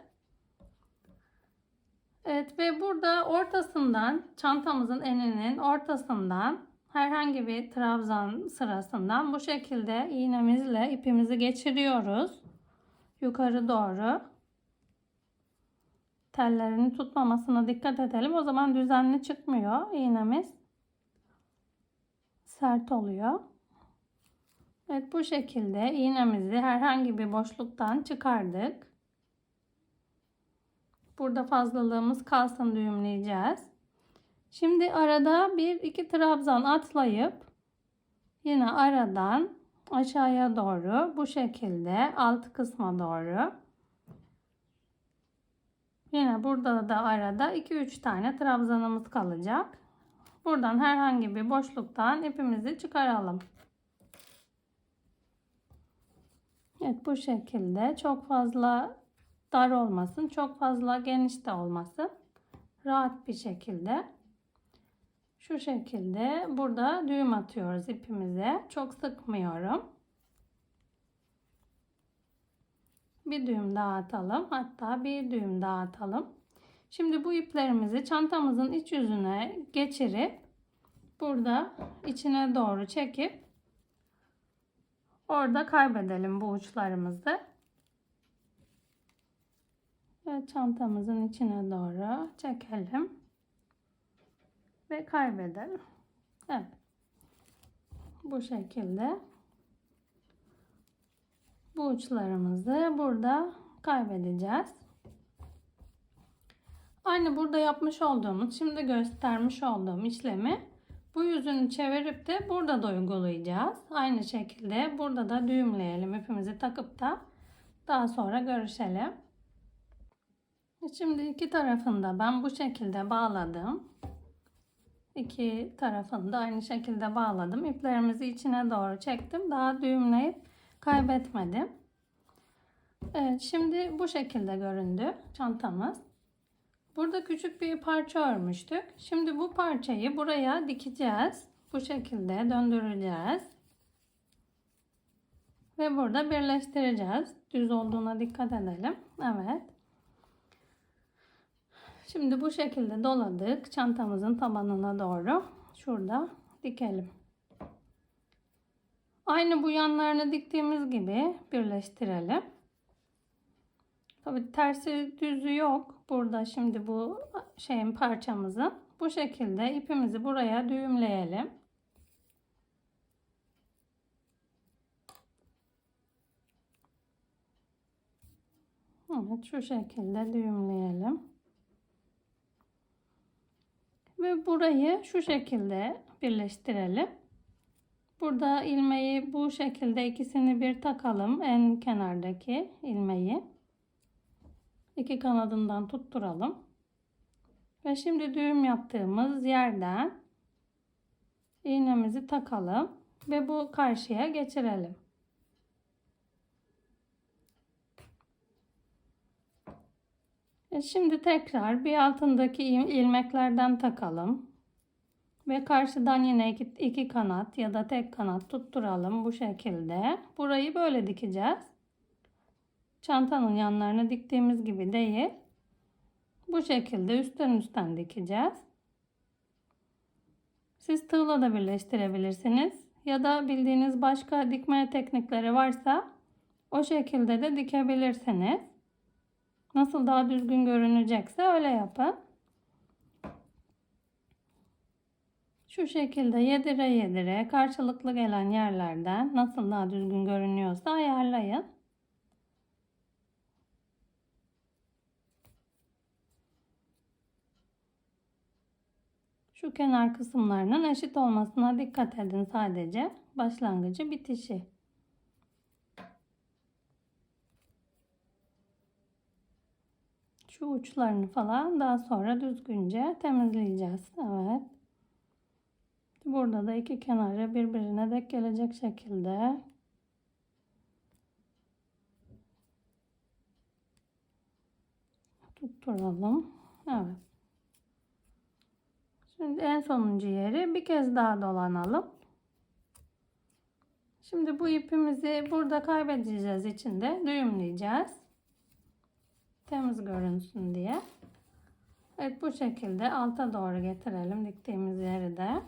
Speaker 1: Evet ve burada ortasından, çantamızın eninin ortasından herhangi bir trabzan sırasından bu şekilde iğnemizle ipimizi geçiriyoruz. Yukarı doğru. Tellerini tutmamasına dikkat edelim. O zaman düzenli çıkmıyor iğnemiz. Sert oluyor. Evet, bu şekilde iğnemizi herhangi bir boşluktan çıkardık. Burada fazlalığımız kalsın, düğümleyeceğiz. Şimdi arada bir iki trabzan atlayıp yine aradan aşağıya doğru bu şekilde alt kısma doğru. Yine burada da arada 2-3 tane trabzanımız kalacak. Buradan herhangi bir boşluktan ipimizi çıkaralım. Evet, bu şekilde çok fazla dar olmasın, çok fazla geniş de olmasın. Rahat bir şekilde. Şu şekilde burada düğüm atıyoruz ipimize. Çok sıkmıyorum. Bir düğüm daha atalım. Hatta bir düğüm daha atalım. Şimdi bu iplerimizi çantamızın iç yüzüne geçirip burada içine doğru çekip orada kaybedelim bu uçlarımızı. Ve çantamızın içine doğru çekelim ve kaybedelim. Evet. Bu şekilde bu uçlarımızı burada kaybedeceğiz. Aynı burada yapmış olduğumuz, şimdi göstermiş olduğum işlemi bu yüzünü çevirip de burada da uygulayacağız. Aynı şekilde burada da düğümleyelim. İpimizi takıp da daha sonra görüşelim. Şimdi iki tarafında ben bu şekilde bağladım. İki tarafını da aynı şekilde bağladım. İplerimizi içine doğru çektim. Daha düğümleyip kaybetmedim. Evet, şimdi bu şekilde göründü çantamız. Burada küçük bir parça örmüştük. Şimdi bu parçayı buraya dikeceğiz. Bu şekilde döndüreceğiz. Ve burada birleştireceğiz. Düz olduğuna dikkat edelim. Evet. Şimdi bu şekilde doladık. Çantamızın tabanına doğru. Şurada dikelim. Aynı bu yanlarını diktiğimiz gibi birleştirelim. Tabii tersi düzü yok. Burada şimdi bu parçamızın. Bu şekilde ipimizi buraya düğümleyelim. Evet, şu şekilde düğümleyelim. Ve burayı şu şekilde birleştirelim. Burada ilmeği bu şekilde ikisini bir takalım. En kenardaki ilmeği. İki kanadından tutturalım. Ve şimdi düğüm yaptığımız yerden iğnemizi takalım. Ve bu karşıya geçirelim. Şimdi tekrar bir altındaki ilmeklerden takalım. Ve karşıdan yine iki kanat ya da tek kanat tutturalım bu şekilde. Burayı böyle dikeceğiz. Çantanın yanlarını diktiğimiz gibi değil. Bu şekilde üstten dikeceğiz. Siz tığla da birleştirebilirsiniz. Ya da bildiğiniz başka dikme teknikleri varsa o şekilde de dikebilirsiniz. Nasıl daha düzgün görünecekse öyle yapın. Şu şekilde yedire yedire karşılıklı gelen yerlerden nasıl daha düzgün görünüyorsa ayarlayın. Şu kenar kısımlarının eşit olmasına dikkat edin sadece. Başlangıcı bitişi. Şu uçlarını falan daha sonra düzgünce temizleyeceğiz. Evet. Burada da iki kenarı birbirine denk gelecek şekilde tutturalım. Evet. Şimdi en sonuncu yeri bir kez daha dolanalım. Şimdi bu ipimizi burada kaybedeceğiz, içinde düğümleyeceğiz. Temiz görünsün diye. Evet, bu şekilde alta doğru getirelim diktiğimiz yeri de.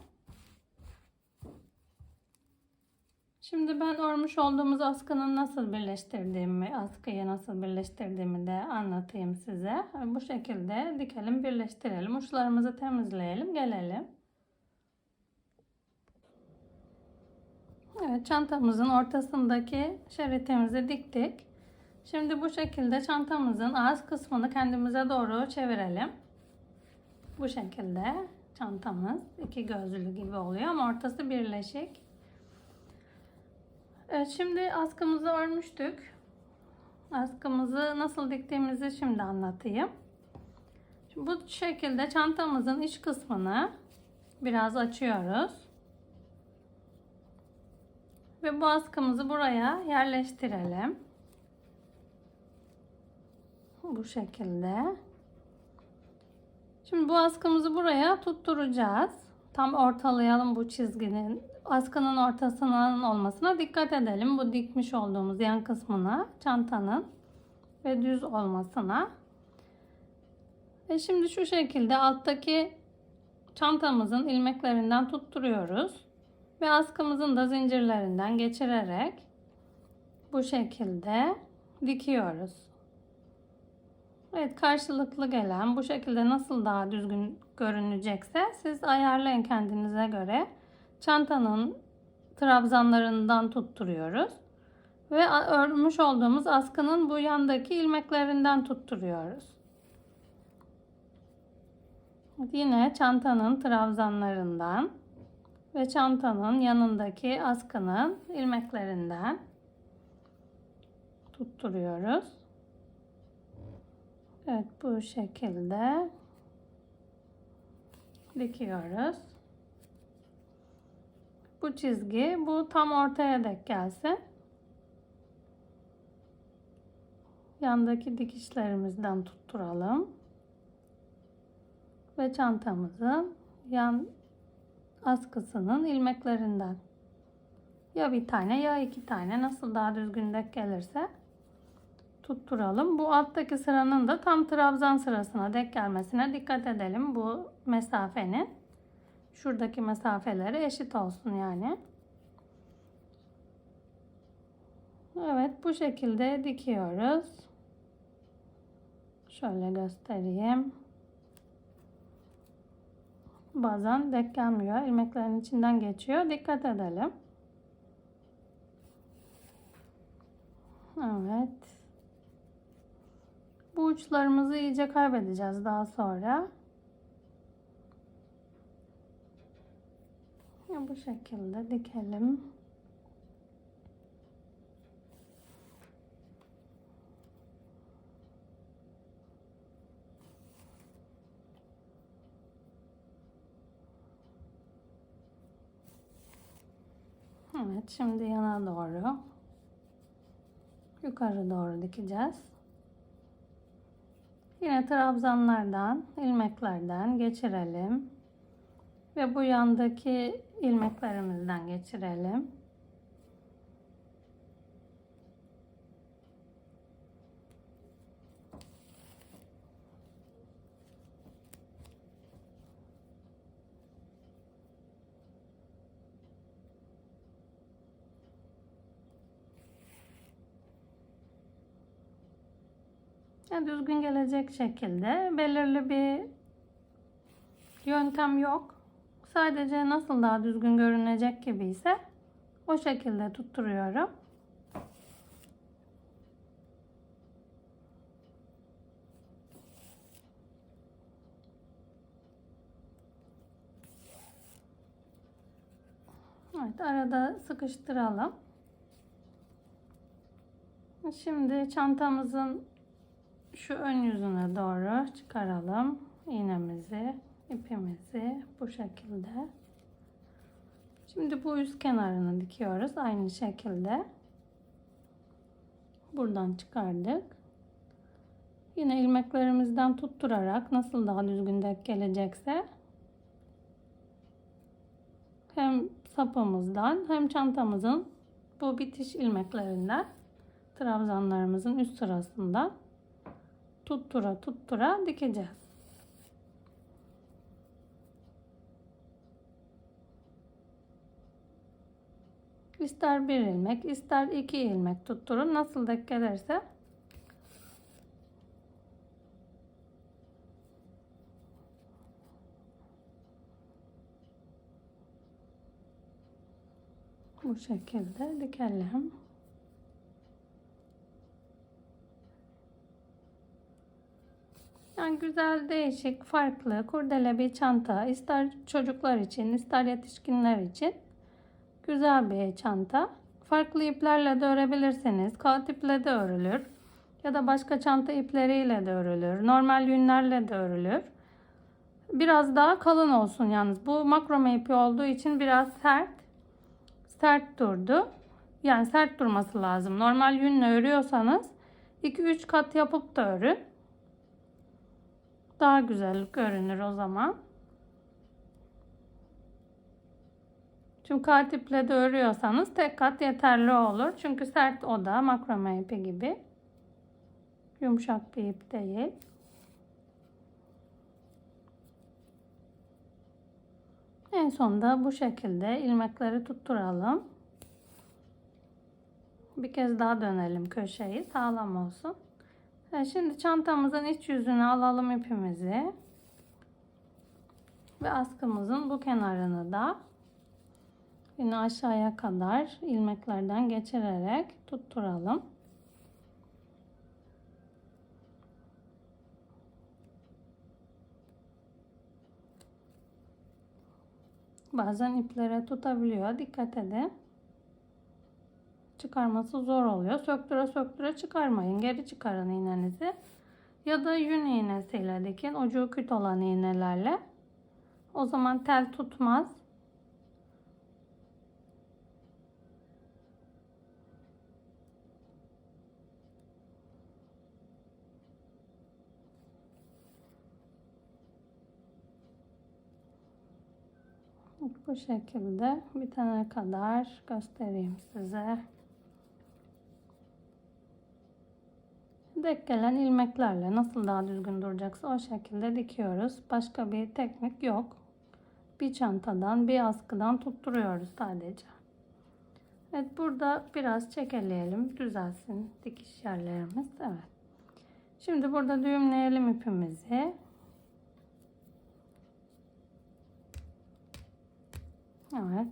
Speaker 1: Şimdi ben örmüş olduğumuz askıyı nasıl birleştirdiğimi de anlatayım size. Bu şekilde dikelim, birleştirelim. Uçlarımızı temizleyelim, gelelim. Evet, çantamızın ortasındaki şeritimizi diktik. Şimdi bu şekilde çantamızın ağız kısmını kendimize doğru çevirelim. Bu şekilde çantamız iki gözlü gibi oluyor ama ortası birleşik. Evet, şimdi askımızı örmüştük. Askımızı nasıl diktiğimizi şimdi anlatayım. Şimdi bu şekilde çantamızın iç kısmını biraz açıyoruz. Ve bu askımızı buraya yerleştirelim. Bu şekilde. Şimdi bu askımızı buraya tutturacağız. Tam ortalayalım bu çizginin. Askının ortasının olmasına dikkat edelim. Bu dikmiş olduğumuz yan kısmına, çantanın ve düz olmasına. Ve şimdi şu şekilde alttaki çantamızın ilmeklerinden tutturuyoruz. Ve askımızın da zincirlerinden geçirerek bu şekilde dikiyoruz. Evet, karşılıklı gelen bu şekilde nasıl daha düzgün görünecekse siz ayarlayın kendinize göre. Çantanın trabzanlarından tutturuyoruz. Ve örmüş olduğumuz askının bu yandaki ilmeklerinden tutturuyoruz. Yine çantanın trabzanlarından ve çantanın yanındaki askının ilmeklerinden tutturuyoruz. Evet, bu şekilde dikiyoruz. Bu çizgi bu tam ortaya denk gelsin. Yandaki dikişlerimizden tutturalım. Ve çantamızın yan askısının ilmeklerinden. Ya bir tane ya iki tane, nasıl daha düzgün denk gelirse tutturalım. Bu alttaki sıranın da tam trabzan sırasına denk gelmesine dikkat edelim. Bu mesafenin şuradaki mesafeleri eşit olsun yani. Evet, bu şekilde dikiyoruz. Şöyle göstereyim. Bazen denk gelmiyor. İlmeklerin içinden geçiyor. Dikkat edelim. Evet. Bu uçlarımızı iyice kaybedeceğiz daha sonra. Bu şekilde dikelim. Evet, şimdi yana doğru, yukarı doğru dikeceğiz. Yine trabzanlardan, ilmeklerden geçirelim. Ve bu yandaki ilmeklerimizden geçirelim. Yani düzgün gelecek şekilde, belirli bir yöntem yok. Sadece nasıl daha düzgün görünecek gibi ise o şekilde tutturuyorum. Evet, arada sıkıştıralım. Şimdi çantamızın şu ön yüzüne doğru çıkaralım iğnemizi, ipimizi bu şekilde. Şimdi bu üst kenarını dikiyoruz aynı şekilde. Buradan çıkardık. Yine ilmeklerimizden tutturarak nasıl daha düzgün denk gelecekse hem sapımızdan hem çantamızın bu bitiş ilmeklerinden, trabzanlarımızın üst sırasından tuttura tuttura dikeceğiz. İster bir ilmek, ister 2 ilmek tutturun. Nasıl denk gelirse. Bu şekilde dikelim. Yani güzel, değişik, farklı, kurdele bir çanta. İster çocuklar için, ister yetişkinler için güzel bir çanta. Farklı iplerle de örebilirsiniz. Kağıt iple de örülür. Ya da başka çanta ipleriyle de örülür. Normal yünlerle de örülür. Biraz daha kalın olsun yalnız. Bu makrome ipi olduğu için biraz sert durdu. Yani sert durması lazım. Normal yünle örüyorsanız 2-3 kat yapıp da örün. Daha güzel görünür o zaman. Çünkü kağıt iple de örüyorsanız tek kat yeterli olur. Çünkü sert, o da makrome ipi gibi. Yumuşak bir ip değil. En sonunda bu şekilde ilmekleri tutturalım. Bir kez daha dönelim köşeyi, sağlam olsun. Şimdi çantamızın iç yüzüne alalım ipimizi. Ve askımızın bu kenarını da yine aşağıya kadar ilmeklerden geçirerek tutturalım. Bazen iplere tutabiliyor. Dikkat edin. Çıkarması zor oluyor. Söktüre söktüre çıkarmayın. Geri çıkarın iğnenizi. Ya da yün iğnesiyle dikin. Ucu küt olan iğnelerle. O zaman tel tutmaz. Bu şekilde bitene kadar göstereyim size. Denk gelen ilmeklerle nasıl daha düzgün duracaksa o şekilde dikiyoruz. Başka bir teknik yok. Bir çantadan, bir askıdan tutturuyoruz sadece. Evet, burada biraz çekeleyelim, düzelsin dikiş yerlerimiz. Evet. Şimdi burada düğümleyelim ipimizi. Evet.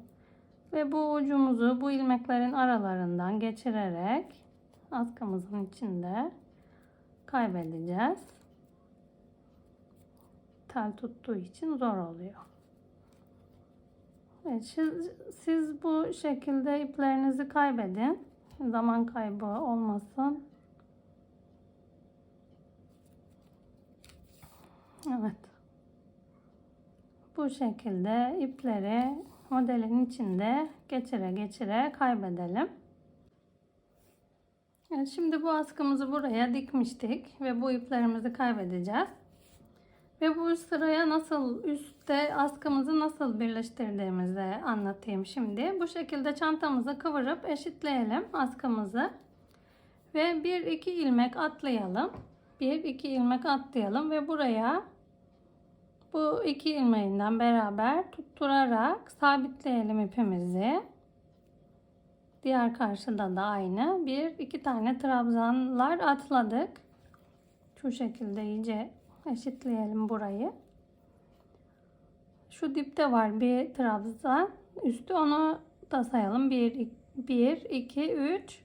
Speaker 1: Ve bu ucumuzu bu ilmeklerin aralarından geçirerek askımızın içinde kaybedeceğiz. Tel tuttuğu için zor oluyor. Evet, siz bu şekilde iplerinizi kaybedin. Zaman kaybı olmasın. Evet. Bu şekilde ipleri modelin içinde geçire geçire kaybedelim. Evet, şimdi bu askımızı buraya dikmiştik ve bu iplerimizi kaybedeceğiz. Ve bu sıraya nasıl, üstte askımızı nasıl birleştirdiğimizi anlatayım şimdi. Bu şekilde çantamızı kıvırıp eşitleyelim askımızı. Ve 1-2 ilmek atlayalım. 1-2 ilmek atlayalım ve buraya bu 2 ilmeğinden beraber tutturarak sabitleyelim ipimizi. Diğer karşıda da aynı. 1-2 tane trabzanlar atladık. Şu şekilde iyice eşitleyelim burayı. Şu dipte var bir trabzan. Üstü, onu da sayalım. 1, 2, 3.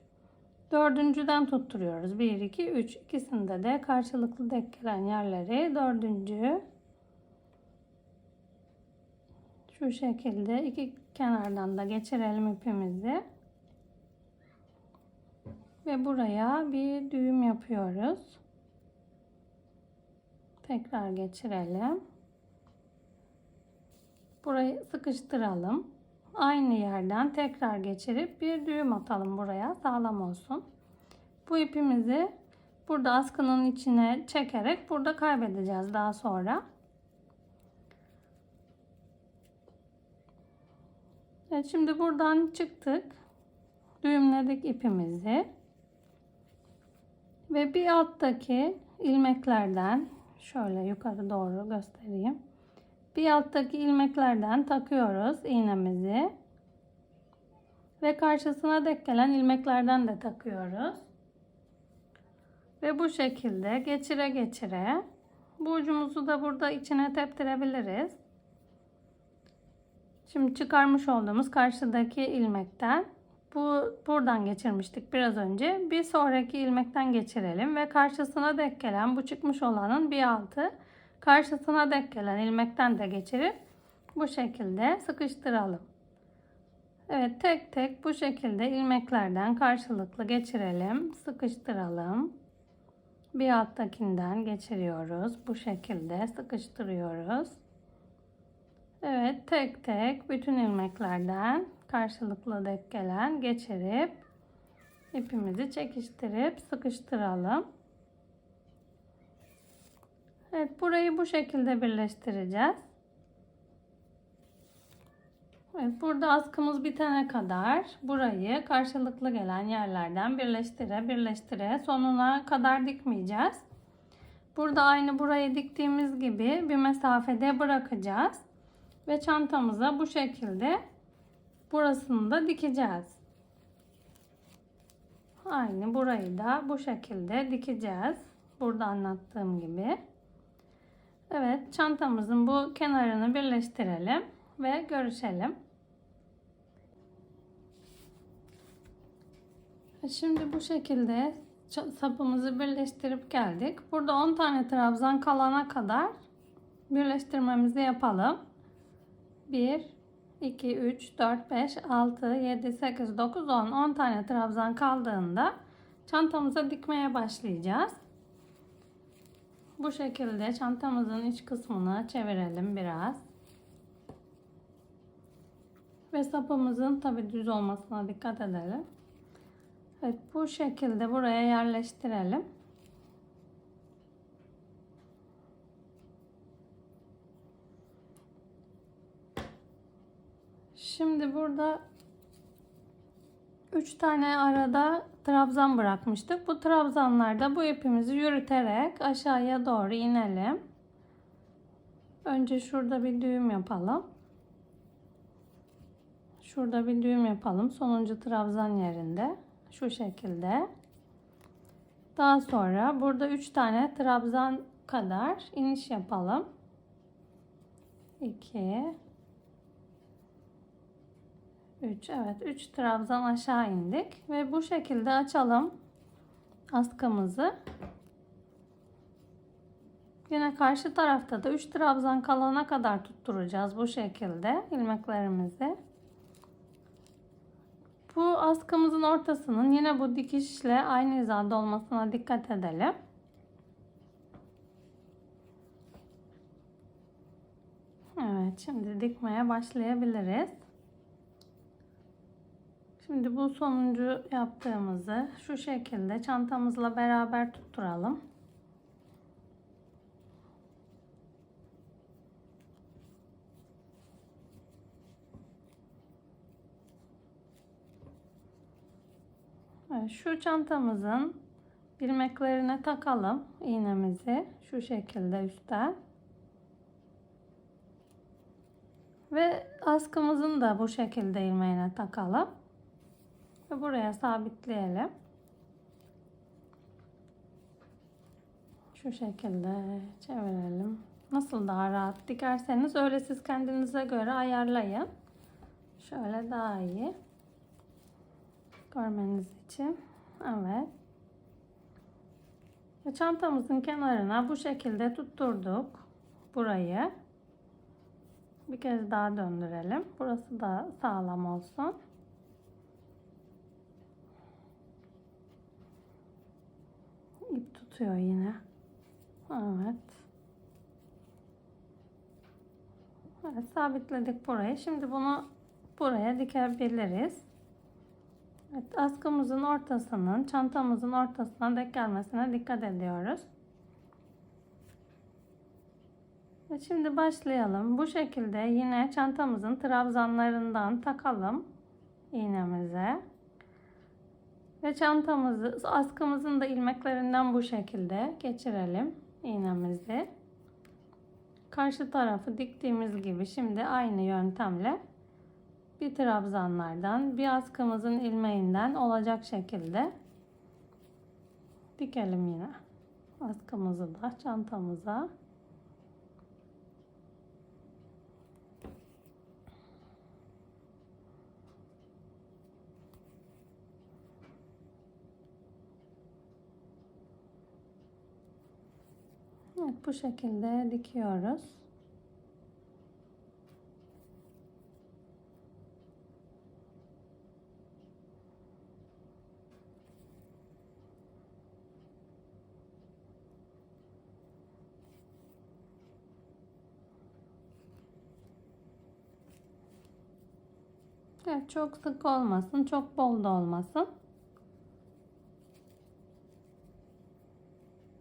Speaker 1: Dördüncüden tutturuyoruz. 1, 2, 3. İkisinde de karşılıklı denk gelen yerleri dördüncü. Şu şekilde iki kenardan da geçirelim ipimizi. Ve buraya bir düğüm yapıyoruz. Tekrar geçirelim. Burayı sıkıştıralım. Aynı yerden tekrar geçirip bir düğüm atalım buraya, sağlam olsun. Bu ipimizi burada askının içine çekerek burada kaybedeceğiz daha sonra. Evet, şimdi buradan çıktık. Düğümledik ipimizi. Ve bir alttaki ilmeklerden şöyle yukarı doğru göstereyim. Bir alttaki ilmeklerden takıyoruz iğnemizi. Ve karşısına denk gelen ilmeklerden de takıyoruz. Ve bu şekilde geçire geçire bu ucumuzu da burada içine teptirebiliriz. Şimdi çıkarmış olduğumuz karşıdaki ilmekten buradan geçirmiştik biraz önce. Bir sonraki ilmekten geçirelim ve karşısına denk gelen bu çıkmış olanın bir altı karşısına denk gelen ilmekten de geçirip bu şekilde sıkıştıralım. Evet, tek tek bu şekilde ilmeklerden karşılıklı geçirelim, sıkıştıralım. Bir alttakinden geçiriyoruz. Bu şekilde sıkıştırıyoruz. Evet, tek tek bütün ilmeklerden karşılıklı denk gelen geçirip ipimizi çekiştirip sıkıştıralım. Evet, burayı bu şekilde birleştireceğiz. Evet, burada askımız bitene kadar burayı karşılıklı gelen yerlerden birleştire sonuna kadar dikmeyeceğiz. Burada aynı burayı diktiğimiz gibi bir mesafede bırakacağız. Ve çantamıza bu şekilde burasını da dikeceğiz. Aynı burayı da bu şekilde dikeceğiz. Burada anlattığım gibi. Evet, çantamızın bu kenarını birleştirelim ve görüşelim. Şimdi bu şekilde sapımızı birleştirip geldik. Burada 10 tane trabzan kalana kadar birleştirmemizi yapalım. 1, 2, 3, 4, 5, 6, 7, 8, 9, 10. 10 tane trabzan kaldığında çantamıza dikmeye başlayacağız. Bu şekilde çantamızın iç kısmını çevirelim biraz. Ve sapımızın tabi düz olmasına dikkat edelim. Evet, bu şekilde buraya yerleştirelim. Şimdi burada 3 tane arada trabzan bırakmıştık. Bu trabzanlarda bu ipimizi yürüterek aşağıya doğru inelim. Önce şurada bir düğüm yapalım. Şurada bir düğüm yapalım. Sonuncu trabzan yerinde. Şu şekilde. Daha sonra burada 3 tane trabzan kadar iniş yapalım. 2 3, evet, 3 trabzan aşağı indik ve bu şekilde açalım askımızı. Yine karşı tarafta da 3 trabzan kalana kadar tutturacağız bu şekilde ilmeklerimizi. Bu askımızın ortasının yine bu dikişle aynı hizada olmasına dikkat edelim. Evet, şimdi dikmeye başlayabiliriz. Şimdi bu sonuncu yaptığımızı şu şekilde çantamızla beraber tutturalım. Evet, şu çantamızın ilmeklerine takalım iğnemizi şu şekilde üstten. Ve askımızın da bu şekilde ilmeğine takalım. Ve buraya sabitleyelim. Şu şekilde çevirelim. Nasıl daha rahat dikerseniz öyle siz kendinize göre ayarlayın. Şöyle daha iyi görmeniz için. Evet. Ve çantamızın kenarına bu şekilde tutturduk burayı. Bir kez daha döndürelim. Burası da sağlam olsun. İp tutuyor yine. Evet. Evet, sabitledik burayı. Şimdi bunu buraya dikebiliriz. Evet, askımızın ortasının çantamızın ortasına denk gelmesine dikkat ediyoruz. Şimdi başlayalım. Bu şekilde yine çantamızın trabzanlarından takalım iğnemize. Ve çantamızı, askımızın da ilmeklerinden bu şekilde geçirelim iğnemizi. Karşı tarafı diktiğimiz gibi şimdi aynı yöntemle bir trabzanlardan bir askımızın ilmeğinden olacak şekilde dikelim yine. Askımızı da çantamıza. Evet, bu şekilde dikiyoruz. Evet, çok sık olmasın, çok bol da olmasın.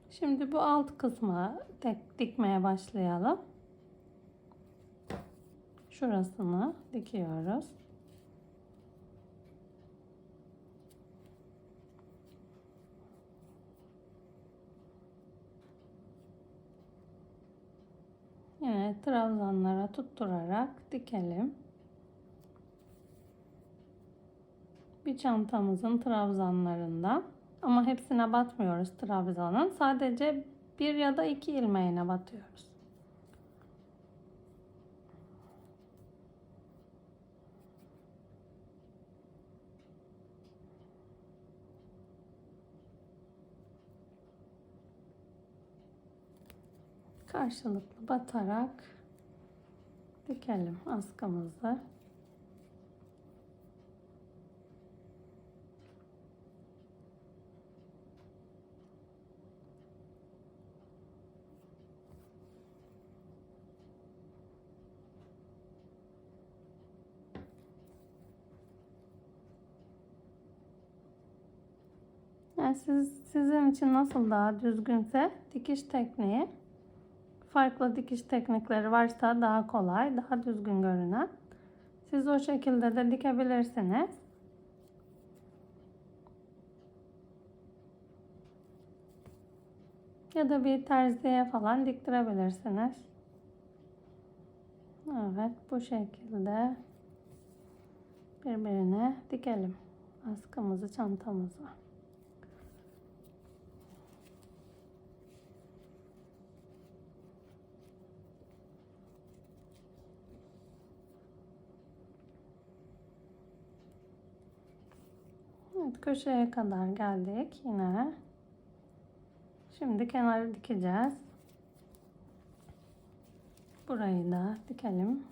Speaker 1: Şimdi bu alt kısmı dikmeye başlayalım. Şurasını dikiyoruz. Yine trabzanlara tutturarak dikelim. Bir çantamızın trabzanlarından, ama hepsine batmıyoruz trabzanın. Sadece bir ya da iki ilmeğine batıyoruz. Karşılıklı batarak dikelim askımızı. Yani sizin için nasıl daha düzgünse dikiş tekniği, farklı dikiş teknikleri varsa daha kolay, daha düzgün görünen, siz o şekilde de dikebilirsiniz. Ya da bir terziye falan diktirebilirsiniz. Evet, bu şekilde birbirine dikelim askımızı çantamıza. Evet, köşeye kadar geldik yine. Şimdi kenarı dikeceğiz. Burayı da dikelim.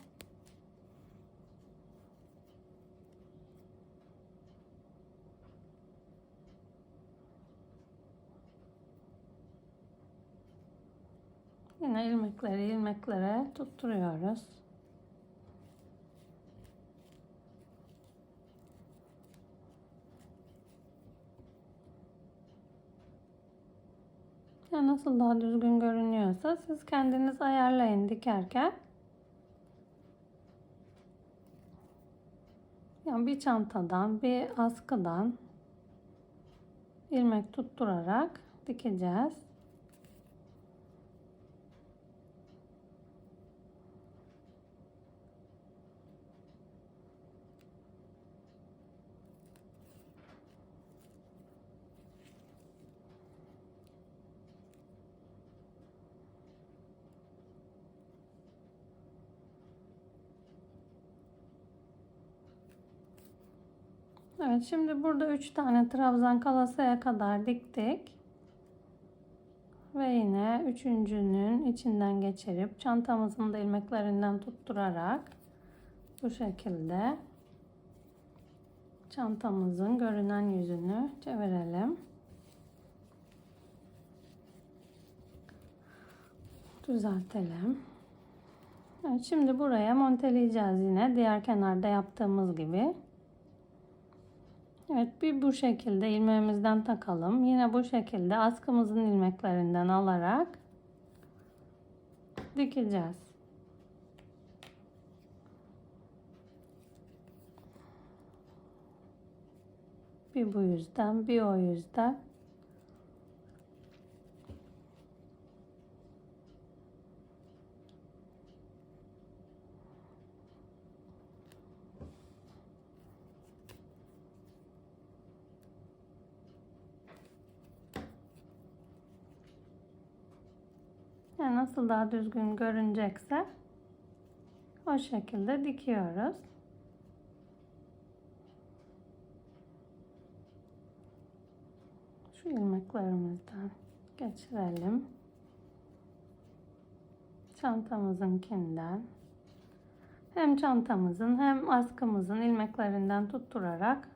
Speaker 1: Yine ilmeklere tutturuyoruz. Ya nasıl daha düzgün görünüyorsa siz kendiniz ayarlayın dikerken. Yani bir çantadan, bir askıdan ilmek tutturarak dikeceğiz. Evet, şimdi burada 3 tane trabzan kalasaya kadar diktik. Ve yine üçüncünün içinden geçirip çantamızın da ilmeklerinden tutturarak bu şekilde çantamızın görünen yüzünü çevirelim. Düzeltelim. Evet, şimdi buraya monteleyeceğiz yine diğer kenarda yaptığımız gibi. Evet, bir bu şekilde ilmeğimizden takalım. Yine bu şekilde askımızın ilmeklerinden alarak dikeceğiz. Bir bu yüzden, bir o yüzden. Yani nasıl daha düzgün görünecekse o şekilde dikiyoruz. Şu ilmeklerimizden geçirelim. Çantamızınkinden. Hem çantamızın hem askımızın ilmeklerinden tutturarak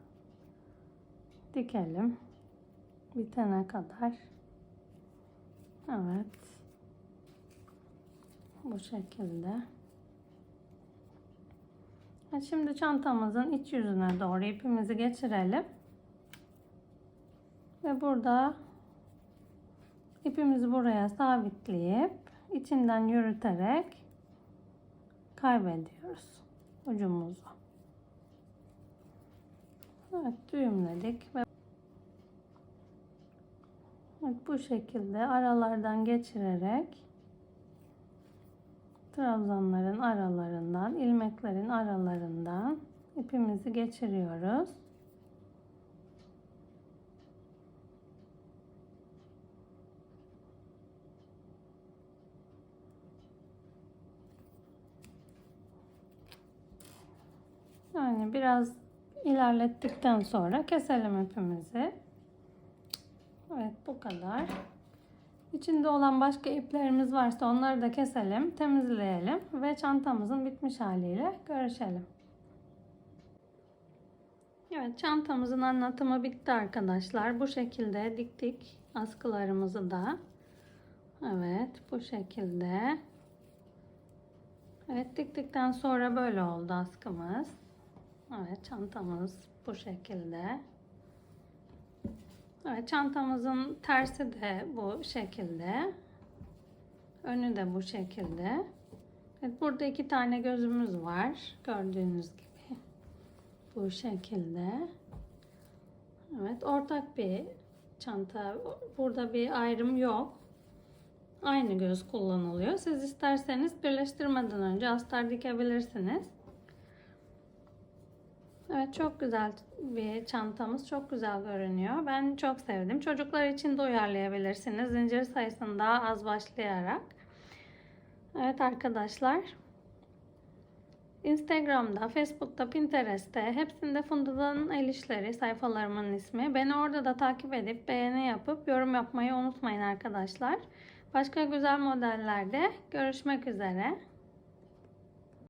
Speaker 1: dikelim. Bitene kadar. Evet. Bu şekilde. Şimdi çantamızın iç yüzüne doğru ipimizi geçirelim. Ve burada ipimizi buraya sabitleyip içinden yürüterek kaybediyoruz ucumuzu. Evet, düğümledik ve evet, bu şekilde aralardan geçirerek trabzanların aralarından, ilmeklerin aralarından ipimizi geçiriyoruz. Yani biraz ilerlettikten sonra keselim ipimizi. Evet, bu kadar. İçinde olan başka iplerimiz varsa onları da keselim, temizleyelim ve çantamızın bitmiş haliyle görüşelim. Evet, çantamızın anlatımı bitti arkadaşlar. Bu şekilde diktik askılarımızı da. Evet, bu şekilde. Evet, diktikten sonra böyle oldu askımız. Evet, çantamız bu şekilde. Evet, çantamızın tersi de bu şekilde. Önü de bu şekilde. Evet, burada 2 tane gözümüz var. Gördüğünüz gibi. Bu şekilde. Evet, ortak bir çanta. Burada bir ayrım yok. Aynı göz kullanılıyor. Siz isterseniz birleştirmeden önce astar dikebilirsiniz. Evet, çok güzel bir çantamız. Çok güzel görünüyor. Ben çok sevdim. Çocuklar için de uyarlayabilirsiniz. Zincir sayısını daha az başlayarak. Evet arkadaşlar. Instagram'da, Facebook'ta, Pinterest'te hepsinde Funda'nın El İşleri sayfalarımın ismi. Beni orada da takip edip beğeni yapıp yorum yapmayı unutmayın arkadaşlar. Başka güzel modellerde görüşmek üzere.